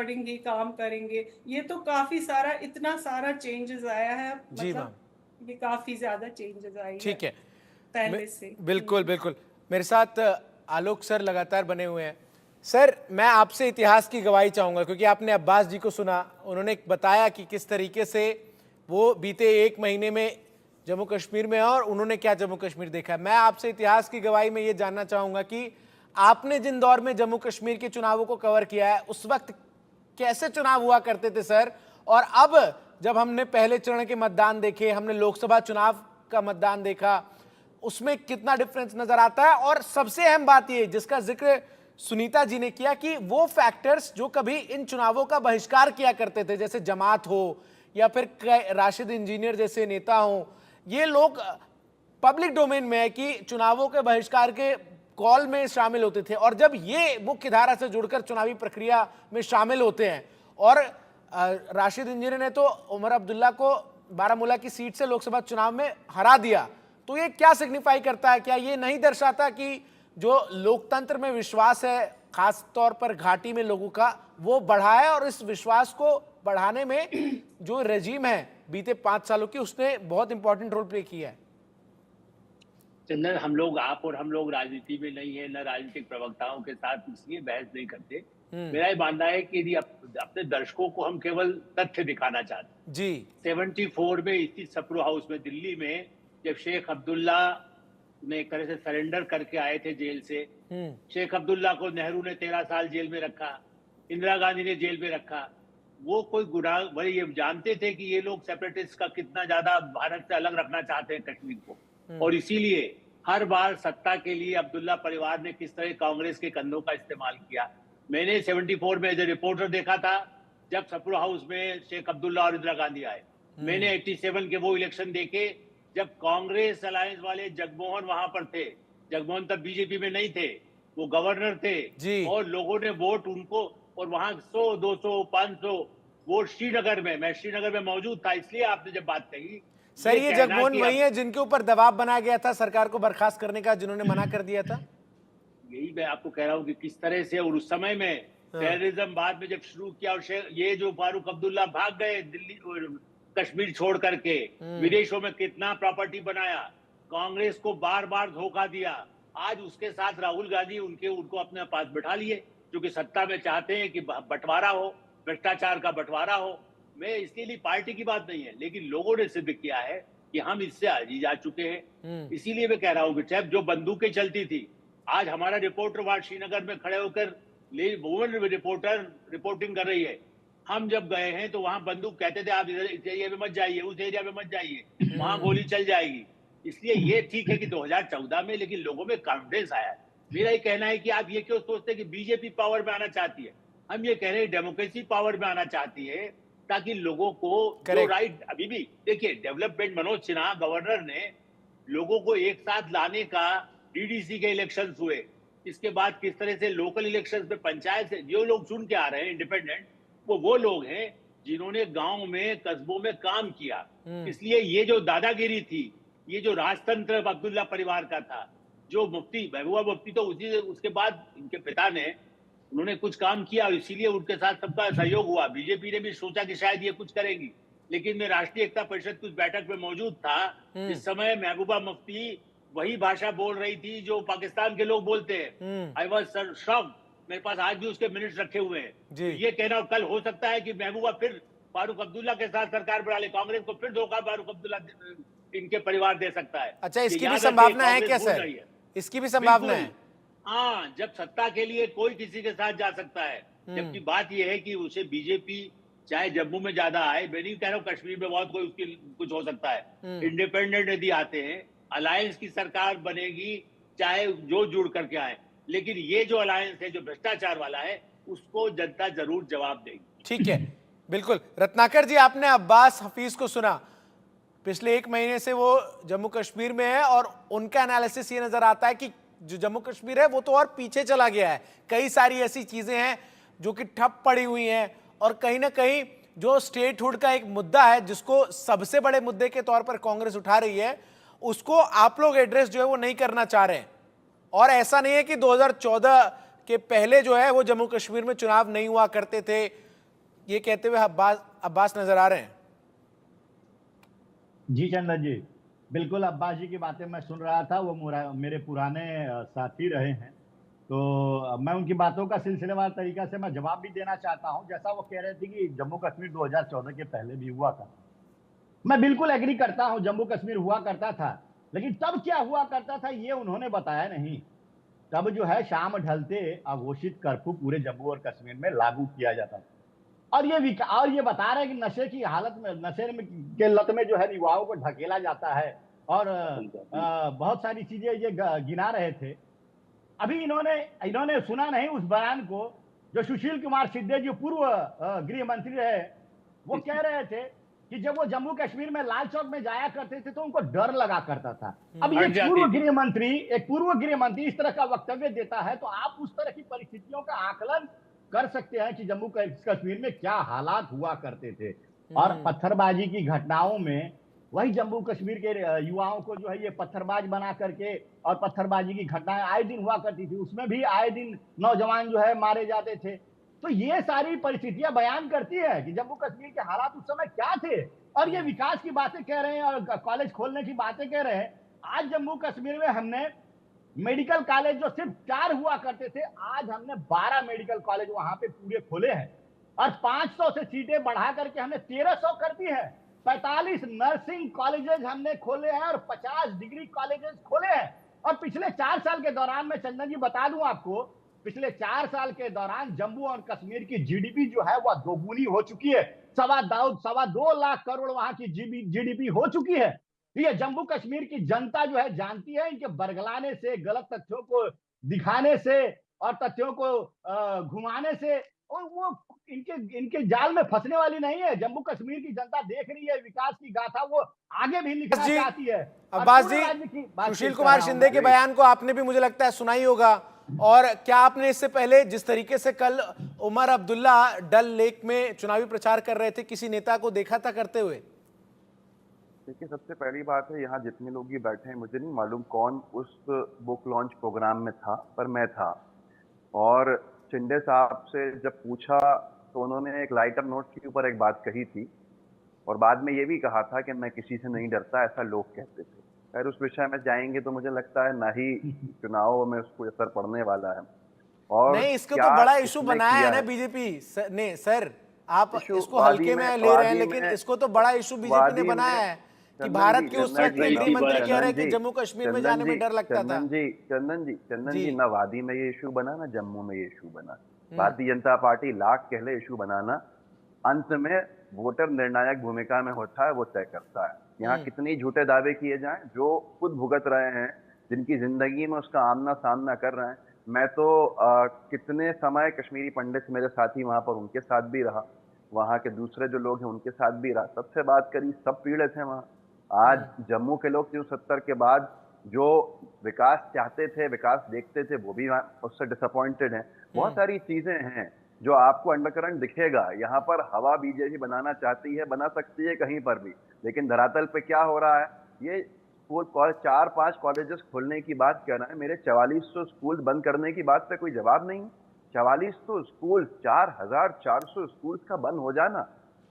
According ही काम करेंगे। ये तो काफी सारा, इतना सारा चेंजेस आया है, जी मैम, मतलब ये काफी ज्यादा चेंजेस आई है ठीक है। पहले से। बिल्कुल बिल्कुल। मेरे साथ आलोक सर लगातार बने हुए हैं। सर, मैं आपसे इतिहास की गवाही चाहूंगा, क्योंकि आपने अब्बास जी को सुना, उन्होंने बताया कि किस तरीके से वो बीते एक महीने में जम्मू कश्मीर में हैं और उन्होंने क्या जम्मू कश्मीर देखा है। मैं आपसे इतिहास की गवाही में ये जानना चाहूंगा कि आपने जिन दौर में जम्मू कश्मीर के चुनावों को कवर किया है, उस वक्त कैसे चुनाव हुआ करते थे सर, और अब जब हमने पहले चरण के मतदान देखे, हमने लोकसभा चुनाव का मतदान देखा, उसमें कितना डिफरेंस नजर आता है। और सबसे अहम बात ये जिसका जिक्र सुनीता जी ने किया कि वो फैक्टर्स जो कभी इन चुनावों का बहिष्कार किया करते थे, जैसे जमात हो या फिर राशिद इंजीनियर जैसे नेता हो, ये लोग पब्लिक डोमेन में है कि चुनावों के बहिष्कार के कॉल में शामिल होते थे, और जब ये मुख्य धारा से जुड़कर चुनावी प्रक्रिया में शामिल होते हैं, और राशिद इंजीनियर ने तो उमर अब्दुल्ला को बारामूला की सीट से लोकसभा चुनाव में हरा दिया, तो ये क्या सिग्निफाई करता है? क्या ये नहीं दर्शाता कि जो लोकतंत्र में विश्वास है, खास तौर पर घाटी में लोगों का, वो बढ़ा है, और इस विश्वास को बढ़ाने में जो रेजिम है बीते 5 सालों की, उसने बहुत इंपॉर्टेंट रोल प्ले किया है? चंदन, हम लोग, आप और हम लोग राजनीति में नहीं है, न राजनीतिक प्रवक्ताओं के साथ इसलिए बहस नहीं करते। मेरा ये मानना है कि यदि अपने दर्शकों को हम केवल तथ्य दिखाना चाहते जी। 74 में स्थित सप्रू हाउस में दिल्ली में जब शेख अब्दुल्ला ने एक तरह से सरेंडर करके आए थे जेल से, शेख अब्दुल्ला को नेहरू ने 13 साल जेल में रखा, इंदिरा गांधी ने जेल में रखा। वो कोई गुनाह, वही ये जानते थे कि ये लोग सेपरेटिस्ट का कितना ज्यादा भारत से अलग रखना चाहते हैं कश्मीर को, और इसीलिए हर बार सत्ता के लिए अब्दुल्ला परिवार ने किस तरह कांग्रेस के कंधों का इस्तेमाल किया। मैंने 74 में एज ए रिपोर्टर देखा था जब सप्रू हाउस में शेख अब्दुल्ला और इंदिरा गांधी आए। मैंने 87 के वो इलेक्शन देखे जब कांग्रेस अलायंस वाले जगमोहन वहां पर थे। जगमोहन तब बीजेपी में नहीं थे, वो गवर्नर थे जी। और लोगों ने वोट उनको, और वहां 100, 200, 500 वोट श्रीनगर में, मैं श्रीनगर में मौजूद था, इसलिए आपने जब बात कही। सर, ये जगमोहन वही है जिनके ऊपर दबाव बनाया गया था सरकार को बर्खास्त करने का, जिन्होंने मना कर दिया था? यही मैं आपको कह रहा हूँ कि किस तरह से, और उस समय में टेररिज्म बाद में जब शुरू किया, और ये जो फारूक अब्दुल्ला भाग गए दिल्ली कश्मीर छोड़ करके, विदेशों में कितना प्रॉपर्टी बनाया, कांग्रेस को बार बार धोखा दिया। आज उसके साथ राहुल गांधी उनको अपने पास बैठा लिए, जो कि सत्ता में चाहते हैं कि बंटवारा हो, भ्रष्टाचार का बंटवारा हो। मैं इसके लिए पार्टी की बात नहीं है, लेकिन लोगों ने सिद्ध किया है कि हम इससे आजीज आ चुके हैं। इसीलिए मैं कह रहा हूँ कि चाहे जो बंदूकें चलती थी, आज हमारा रिपोर्टर वहां श्रीनगर में खड़े होकर वुमन रिपोर्टर रिपोर्टिंग कर रही है। हम जब गए हैं तो वहां बंदूक कहते थे आप इधर इस एरिया में मत जाइए, उस एरिया में मत जाइए, वहां गोली चल जाएगी। इसलिए ये ठीक है कि 2014 में, लेकिन लोगों में कॉन्फिडेंस आया। मेरा ये कहना है कि आप ये क्यों सोचते हैं कि बीजेपी पावर में आना चाहती है? हम ये कह रहे हैं डेमोक्रेसी पावर में आना चाहती है, ताकि लोगों को जो राइट, अभी भी देखिए डेवलपमेंट, मनोज सिन्हा गवर्नर ने लोगों को एक साथ लाने का, डीडीसी के इलेक्शंस हुए, इसके बाद किस तरह से लोकल इलेक्शंस में पंचायत से जो लोग चुन के आ रहे हैं इंडिपेंडेंट, वो लोग हैं जिन्होंने गांव में, कस्बों में काम किया। इसलिए ये जो दादागिरी थी, ये जो राजतंत्र अब्दुल्ला परिवार का था, जो मुफ्ती महबूबा मुफ्ती, तो उसके बाद इनके पिता ने, उन्होंने कुछ काम किया और इसीलिए उनके साथ सबका सहयोग हुआ। बीजेपी ने भी सोचा कि शायद ये कुछ करेंगी, लेकिन मैं राष्ट्रीय एकता परिषद की उस बैठक में मौजूद था इस समय महबूबा मुफ्ती वही भाषा बोल रही थी जो पाकिस्तान के लोग बोलते हैं। I was shocked. मेरे पास आज भी उसके मिनट्स रखे हुए हैं। तो ये कहना, कल हो सकता है कि महबूबा फिर फारूक अब्दुल्ला के साथ सरकार बना ले, कांग्रेस को फिर धोखा फारूक अब्दुल्ला इनके परिवार दे सकता है। अच्छा, इसकी भी संभावना है क्या सर? इसकी भी संभावना है? हाँ, जब सत्ता के लिए कोई किसी के साथ जा सकता है, जबकि बात यह है कि उसे बीजेपी चाहे जम्मू में ज्यादा आए, मैं नहीं कह रहा हूँ कश्मीर में बहुत कोई उसकी कुछ हो सकता है, इंडिपेंडेंट यदि आते हैं, अलायंस की सरकार बनेगी, चाहे जो जुड़ करके आए, लेकिन ये जो अलायंस है जो भ्रष्टाचार वाला है, उसको जनता जरूर जवाब देगी। ठीक है, बिल्कुल। रत्नाकर जी, आपने अब्बास हफीज को सुना, पिछले 1 महीने से वो जम्मू कश्मीर में है, और उनका एनालिसिस ये नजर आता है कि जो जम्मू कश्मीर है वो तो और पीछे चला गया है। कई सारी ऐसी चीजें हैं जो कि ठप पड़ी हुई हैं, और कहीं ना कहीं जो स्टेटहुड का एक मुद्दा है जिसको सबसे बड़े मुद्दे के तौर पर कांग्रेस उठा रही है, उसको आप लोग एड्रेस जो है वो नहीं करना चाह रहे हैं। और ऐसा नहीं है कि 2014 के पहले जो है वो जम्मू कश्मीर में चुनाव नहीं हुआ करते थे, ये कहते हुए अब्बास नजर आ रहे हैं। जी चंदन जी, बिल्कुल अब्बास जी की बातें मैं सुन रहा था। वो मेरे पुराने साथी रहे हैं, तो मैं उनकी बातों का सिलसिलेवार तरीका से मैं जवाब भी देना चाहता हूं। जैसा वो कह रहे थे कि जम्मू कश्मीर 2014 के पहले भी हुआ था, मैं बिल्कुल एग्री करता हूं, जम्मू कश्मीर हुआ करता था। लेकिन तब क्या हुआ करता था ये उन्होंने बताया नहीं। तब जो है शाम ढलते अघोषित कर्फ्यू पूरे जम्मू और कश्मीर में लागू किया जाता था। और ये बता रहे हैं कि नशे की हालत में, के लत में जो है युवाओं को ढकेला जाता है। और बहुत सारी चीजें ये गिना रहे थे। अभी इन्होंने सुना नहीं उस बयान को जो सुशील कुमार शिंदे जो पूर्व गृह मंत्री रहे, वो कह रहे थे कि जब वो जम्मू कश्मीर में लाल चौक में जाया करते थे तो उनको डर लगा करता था। अब ये एक पूर्व गृह मंत्री इस तरह का वक्तव्य देता है, तो आप उस तरह की परिस्थितियों का आकलन कर सकते हैं कि जम्मू कश्मीर में क्या हालात हुआ करते थे। और पत्थरबाजी की घटनाओं में वही जम्मू कश्मीर के युवाओं को जो है ये पत्थरबाज बना करके, और पत्थरबाजी की घटनाएं आए दिन हुआ करती थी, उसमें भी आए दिन नौजवान जो है मारे जाते थे। तो ये सारी परिस्थितियां बयान करती है कि जम्मू कश्मीर के हालात उस समय क्या थे। और ये विकास की बातें कह रहे हैं और कॉलेज खोलने की बातें कह रहे हैं। आज जम्मू कश्मीर में हमने मेडिकल कॉलेज जो सिर्फ 4 हुआ करते थे, आज हमने 12 मेडिकल कॉलेज वहां पे पूरे खोले हैं। और 500 से सीटें बढ़ा करके हमने 1300 कर दी है। 45 नर्सिंग कॉलेजेस हमने खोले हैं और 50 डिग्री कॉलेजेस खोले हैं। और पिछले 4 साल के दौरान मैं चंदन जी बता दूं आपको, पिछले 4 साल के दौरान जम्मू और कश्मीर की जीडीपी जो है वह दोगुनी हो चुकी है। 2.25 लाख करोड़ वहां की जीडीपी हो चुकी है। ये जम्मू कश्मीर की जनता जो है जानती है, इनके बरगलाने से, गलत तथ्यों को दिखाने से और तथ्यों को घुमाने से, और वो इनके जाल में फंसने वाली नहीं है। जम्मू कश्मीर की जनता देख रही है विकास की गाथा, वो आगे भी लिखना चाहती है। अब्बास जी, सुशील कुमार शिंदे के बयान को आपने भी मुझे लगता है सुना ही होगा। और क्या आपने इससे पहले जिस तरीके से कल उमर अब्दुल्ला डल लेक में चुनावी प्रचार कर रहे थे, किसी नेता को देखा था करते हुए? देखिए, सबसे पहली बात है, यहाँ जितने लोग ये बैठे हैं मुझे नहीं मालूम कौन उस बुक लॉन्च प्रोग्राम में था, पर मैं था। और शिंदे साहब से जब पूछा तो उन्होंने एक लाइटर नोट के ऊपर एक बात कही थी, और बाद में ये भी कहा था कि मैं किसी से नहीं डरता, ऐसा लोग कहते थे। खैर उस विषय में जाएंगे तो मुझे लगता है ना ही चुनाव में उसको असर पड़ने वाला है। और नहीं, इसको तो बड़ा इशू बनाया है ना बीजेपी ने। सर आप इसको हल्के में ले रहे हैं, लेकिन इसको तो बड़ा इशू बीजेपी ने बनाया है कि भारत के उस वक्त गृह मंत्री कह रहे हैं कि जम्मू कश्मीर में जाने में डर लगता था। चंदन जी, ना वादी में ये इशू बना, ना जम्मू में ये इशू बना। भारतीय जनता पार्टी लाख कह ले इशू बनाना, अंत में वोटर निर्णायक भूमिका में होता है, वो तय करता है। यहाँ कितनी झूठे दावे किए जाएं, जो खुद भुगत रहे हैं, जिनकी जिंदगी में उसका आमना सामना कर रहे हैं। मैं तो कितने समय कश्मीरी पंडित मेरे साथी वहां पर, उनके साथ भी रहा, वहां के दूसरे जो लोग हैं उनके साथ भी रहा, सबसे बात करी, सब पीड़ित हैं वहां। आज जम्मू के लोग 370 के बाद जो विकास चाहते थे, विकास देखते थे, वो भी उससे डिसअपॉइंटेड हैं। बहुत सारी चीजें हैं जो आपको अंडरकरंट दिखेगा। यहाँ पर हवा बीजेपी बनाना चाहती है, बना सकती है कहीं पर भी, लेकिन धरातल पे क्या हो रहा है, ये स्कूल 4-5 कॉलेजेस खोलने की बात कर रहे हैं, मेरे 4400 स्कूल बंद करने की बात पे कोई जवाब नहीं। 4400 स्कूल, 4400 स्कूल का बंद हो जाना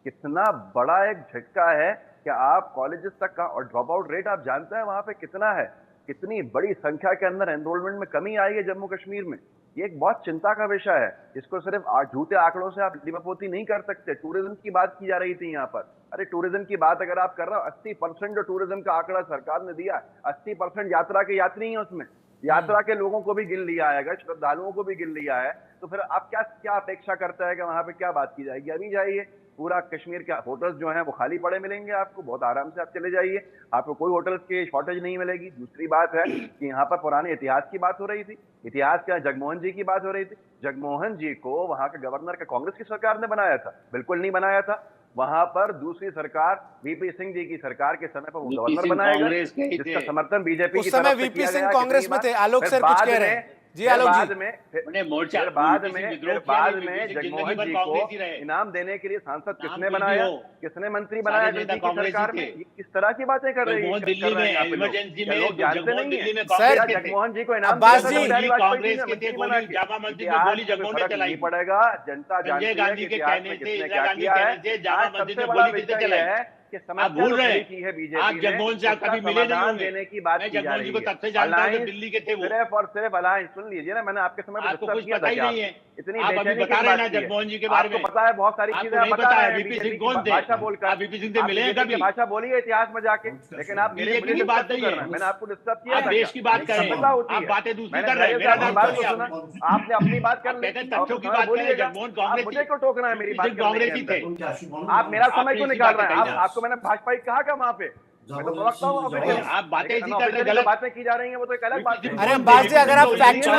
कितना बड़ा एक झटका है कि आप कॉलेजेस तक का, और ड्रॉप आउट रेट आप जानते हैं वहां पे कितना है, कितनी बड़ी संख्या के अंदर एनरोलमेंट में कमी आई है जम्मू कश्मीर में। ये एक बहुत चिंता का विषय है। इसको सिर्फ झूठे आंकड़ों से आप लिपापोती नहीं कर सकते। टूरिज्म की बात की जा रही थी यहाँ पर, अरे टूरिज्म की बात अगर आप कर रहे हो, 80% जो टूरिज्म का आंकड़ा सरकार ने दिया है, 80% यात्रा के यात्री हैं उसमें, यात्रा के लोगों को भी गिन लिया आएगा, श्रद्धालुओं को भी गिन लिया है। तो फिर आप क्या अपेक्षा करता है कि वहां पे क्या बात की जाएगी? अभी जाइए, पूरा कश्मीर के होटल्स जो हैं वो खाली पड़े मिलेंगे आपको, बहुत आराम से आप चले जाइए, आपको कोई होटल्स की शॉर्टेज नहीं मिलेगी। दूसरी बात है कि यहाँ पर पुराने इतिहास की बात हो रही थी, इतिहास का जगमोहन जी की बात हो रही थी। जगमोहन जी को वहां के गवर्नर का कांग्रेस की सरकार ने बनाया था? बिल्कुल नहीं बनाया था। वहां पर दूसरी सरकार, वीपी सिंह जी की सरकार के समय पर वो गवर्नर बनाया गया, जिसका समर्थन बीजेपी उस समय वीपी सिंह कांग्रेस में थे। आलोक सर कुछ कह रहे हैं। जी आलोक बाद जी। में उन्हें मोर्चा फिर बाद वीपी सिंह में विद्रोह फिर किया, बाद वीपी में सिंह जिंदगी जगमोहन भर जी कांग्रेस को ही रहे। इनाम देने के लिए सांसद नाम किसने कुछ भी बनाया, हो, किसने मंत्री सारे बनाया नेता बीजेपी की कांग्रेस ही सरकार में? थे। ये किस तरह की बातें कर रहे जगमोहन कर दिल्ली रहे में हैं यहाँ पे लोग? इमरजेंसी क्या में लोग जानते जगमोहन नहीं दिल्ली में है? कांग्रेस सर, के थे। जगमोहन जी को इनाम अब्बास दिया था जी, अटल बिहारी दिल्ली वाजपेयी जी कांग्रेस ने के थे, मंत्री गोली बना के। जामा मस्जिद में इतिहास गोली में कोई जगमोहन ने फर्क चलाई नहीं थी। पड़ेगा, जनता संजय जानती है गांधी कि के इतिहास कहने में से, किसने इंदिरा क्या गांधी किया है। कहने से जामा आज मस्जिद सबसे में बड़ा गोली किसने विषय चलाई? यह है कि आप समस्या भूल जो रहे खड़ी हैं, की है आप बीजेपी ने, जगमोहन से उसका कभी मिले नहीं समाधान होंगे। देने की बात मैं की जा जगमोहन जी रही को है। तब से जानता हूं जब अलायंस दिल्ली के थे वो। सिर्फ और सिर्फ अलायंस, सुन लीजिए ना, मैंने आपके समय पे आपको डिस्कस कुछ किया पता था ही कि नहीं है। इतनी आप अभी बेचैनी बता किस रहे हैं बात ना की है? जगमोहन जी के बारे आपको में। पता है बहुत सारी चीजें आपको आप नहीं बता पता रहे है हैं वीपी बीजेपी सिंह की कौन थे? भाषा बोलकर। आप वीपी सिंह से आप मिले हैं बीजेपी की कभी? भाषा बोलिए इतिहास में जाके, लेकिन आप मेरे बीजेपी की बात नहीं कर है। रहे हैं। मैंने आपको डिस्टर्ब किया आप था देश क्या? की बात एक करें, सभ्यता होती आप है। बातें दूसरी मैंने कर रहे हैं। धैर्य मेरा से आपकी नाम बात क्यों को लिया सुना, आपने? आपने अपनी बात कर आप ली। कहते हैं अब तथ्यों की समय बात करें, बोलिएगा। जगमोहन आप कांग्रेस मुझे के क्यों टोकना है मेरी वीपी बात सिंह करने के कांग्रेस ही अंदर? थे। आप मेरा समय आपने क्यों इसी निकाल बात रहे पे हैं? कही आप ना। आपको मैंने भाजपा कहा क्या वहां पे? मैं तो प्रवक्ता हूँ ऑफिशियली। आप बातें इसी कर रहे हैं, अनऑफिशियली जो गलत। बातें की जा रही हैं वो तो एक अलग बात है। अरे अब्बास जी, अगर आप फैक्चुअल